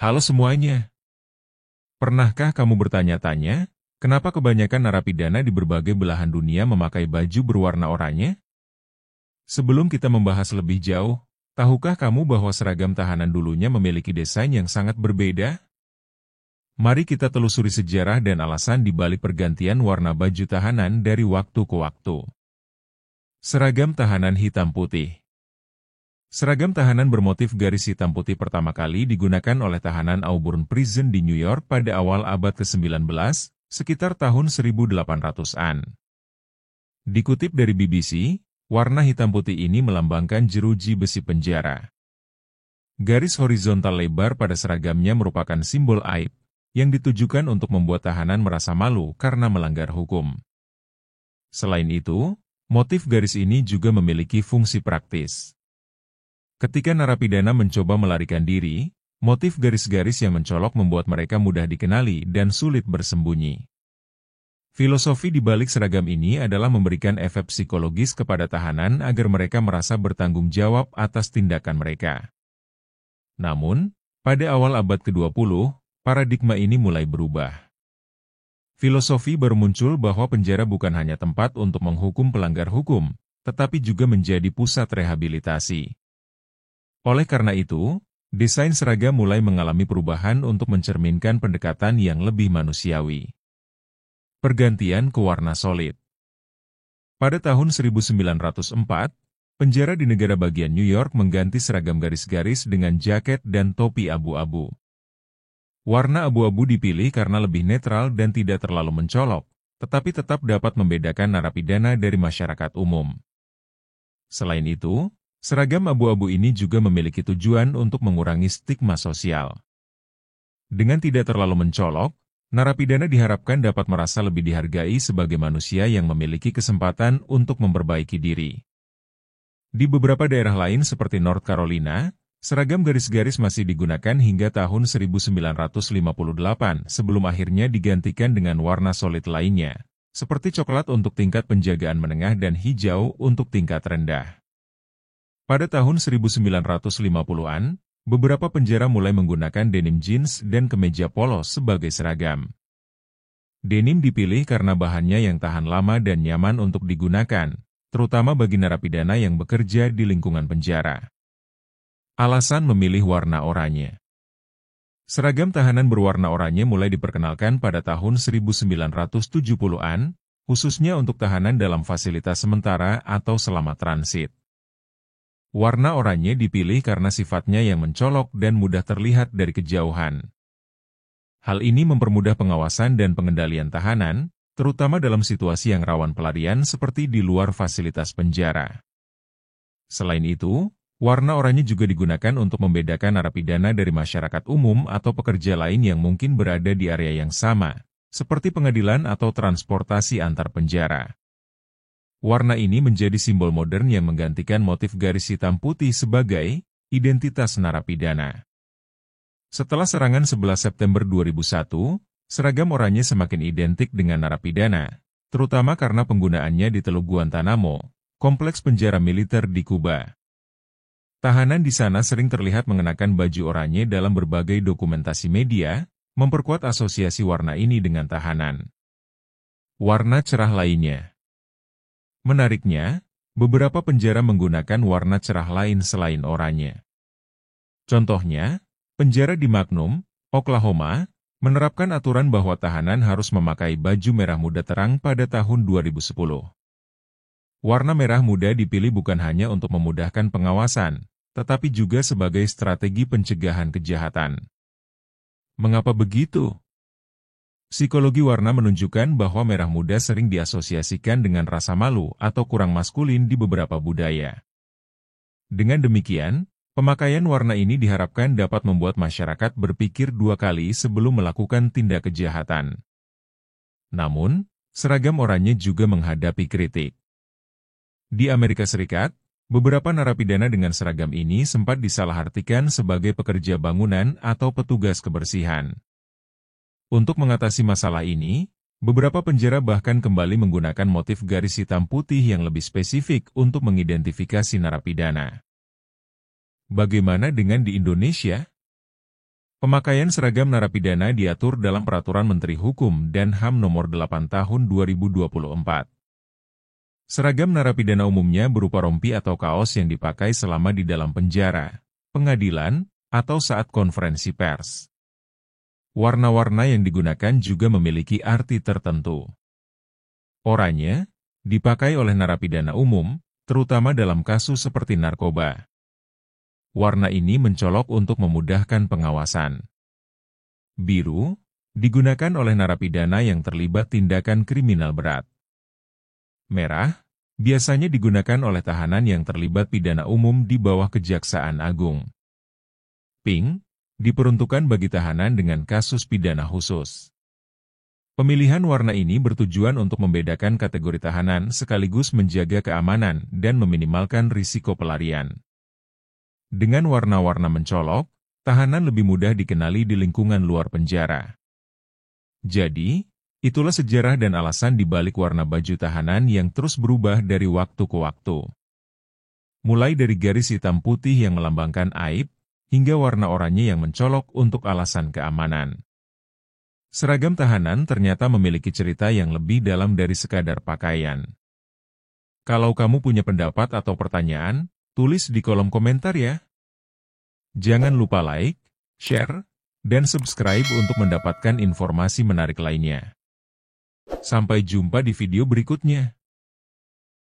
Halo semuanya. Pernahkah kamu bertanya-tanya, kenapa kebanyakan narapidana di berbagai belahan dunia memakai baju berwarna oranye? Sebelum kita membahas lebih jauh, tahukah kamu bahwa seragam tahanan dulunya memiliki desain yang sangat berbeda? Mari kita telusuri sejarah dan alasan di balik pergantian warna baju tahanan dari waktu ke waktu. Seragam tahanan hitam putih. Seragam tahanan bermotif garis hitam putih pertama kali digunakan oleh tahanan Auburn Prison di New York pada awal abad ke-19, sekitar tahun 1800-an. Dikutip dari BBC, warna hitam putih ini melambangkan jeruji besi penjara. Garis horizontal lebar pada seragamnya merupakan simbol aib, yang ditujukan untuk membuat tahanan merasa malu karena melanggar hukum. Selain itu, motif garis ini juga memiliki fungsi praktis. Ketika narapidana mencoba melarikan diri, motif garis-garis yang mencolok membuat mereka mudah dikenali dan sulit bersembunyi. Filosofi di balik seragam ini adalah memberikan efek psikologis kepada tahanan agar mereka merasa bertanggung jawab atas tindakan mereka. Namun, pada awal abad ke-20, paradigma ini mulai berubah. Filosofi baru muncul bahwa penjara bukan hanya tempat untuk menghukum pelanggar hukum, tetapi juga menjadi pusat rehabilitasi. Oleh karena itu, desain seragam mulai mengalami perubahan untuk mencerminkan pendekatan yang lebih manusiawi. Pergantian ke warna solid. Pada tahun 1904, penjara di negara bagian New York mengganti seragam garis-garis dengan jaket dan topi abu-abu. Warna abu-abu dipilih karena lebih netral dan tidak terlalu mencolok, tetapi tetap dapat membedakan narapidana dari masyarakat umum. Selain itu, seragam abu-abu ini juga memiliki tujuan untuk mengurangi stigma sosial. Dengan tidak terlalu mencolok, narapidana diharapkan dapat merasa lebih dihargai sebagai manusia yang memiliki kesempatan untuk memperbaiki diri. Di beberapa daerah lain seperti North Carolina, seragam garis-garis masih digunakan hingga tahun 1958 sebelum akhirnya digantikan dengan warna solid lainnya, seperti coklat untuk tingkat penjagaan menengah dan hijau untuk tingkat rendah. Pada tahun 1950-an, beberapa penjara mulai menggunakan denim jeans dan kemeja polos sebagai seragam. Denim dipilih karena bahannya yang tahan lama dan nyaman untuk digunakan, terutama bagi narapidana yang bekerja di lingkungan penjara. Alasan memilih warna oranye. Seragam tahanan berwarna oranye mulai diperkenalkan pada tahun 1970-an, khususnya untuk tahanan dalam fasilitas sementara atau selama transit. Warna oranye dipilih karena sifatnya yang mencolok dan mudah terlihat dari kejauhan. Hal ini mempermudah pengawasan dan pengendalian tahanan, terutama dalam situasi yang rawan pelarian seperti di luar fasilitas penjara. Selain itu, warna oranye juga digunakan untuk membedakan narapidana dari masyarakat umum atau pekerja lain yang mungkin berada di area yang sama, seperti pengadilan atau transportasi antar penjara. Warna ini menjadi simbol modern yang menggantikan motif garis hitam putih sebagai identitas narapidana. Setelah serangan 11 September 2001, seragam oranye semakin identik dengan narapidana, terutama karena penggunaannya di Teluk Guantanamo, kompleks penjara militer di Kuba. Tahanan di sana sering terlihat mengenakan baju oranye dalam berbagai dokumentasi media, memperkuat asosiasi warna ini dengan tahanan. Warna cerah lainnya. Menariknya, beberapa penjara menggunakan warna cerah lain selain oranye. Contohnya, penjara di Magnum, Oklahoma, menerapkan aturan bahwa tahanan harus memakai baju merah muda terang pada tahun 2010. Warna merah muda dipilih bukan hanya untuk memudahkan pengawasan, tetapi juga sebagai strategi pencegahan kejahatan. Mengapa begitu? Psikologi warna menunjukkan bahwa merah muda sering diasosiasikan dengan rasa malu atau kurang maskulin di beberapa budaya. Dengan demikian, pemakaian warna ini diharapkan dapat membuat masyarakat berpikir dua kali sebelum melakukan tindak kejahatan. Namun, seragam oranye juga menghadapi kritik. Di Amerika Serikat, beberapa narapidana dengan seragam ini sempat disalahartikan sebagai pekerja bangunan atau petugas kebersihan. Untuk mengatasi masalah ini, beberapa penjara bahkan kembali menggunakan motif garis hitam putih yang lebih spesifik untuk mengidentifikasi narapidana. Bagaimana dengan di Indonesia? Pemakaian seragam narapidana diatur dalam Peraturan Menteri Hukum dan HAM Nomor 8 Tahun 2024. Seragam narapidana umumnya berupa rompi atau kaos yang dipakai selama di dalam penjara, pengadilan, atau saat konferensi pers. Warna-warna yang digunakan juga memiliki arti tertentu. Oranye dipakai oleh narapidana umum, terutama dalam kasus seperti narkoba. Warna ini mencolok untuk memudahkan pengawasan. Biru digunakan oleh narapidana yang terlibat tindakan kriminal berat. Merah biasanya digunakan oleh tahanan yang terlibat pidana umum di bawah Kejaksaan Agung. Pink diperuntukkan bagi tahanan dengan kasus pidana khusus. Pemilihan warna ini bertujuan untuk membedakan kategori tahanan sekaligus menjaga keamanan dan meminimalkan risiko pelarian. Dengan warna-warna mencolok, tahanan lebih mudah dikenali di lingkungan luar penjara. Jadi, itulah sejarah dan alasan di balik warna baju tahanan yang terus berubah dari waktu ke waktu. Mulai dari garis hitam putih yang melambangkan aib, hingga warna oranye yang mencolok untuk alasan keamanan. Seragam tahanan ternyata memiliki cerita yang lebih dalam dari sekadar pakaian. Kalau kamu punya pendapat atau pertanyaan, tulis di kolom komentar ya. Jangan lupa like, share, dan subscribe untuk mendapatkan informasi menarik lainnya. Sampai jumpa di video berikutnya.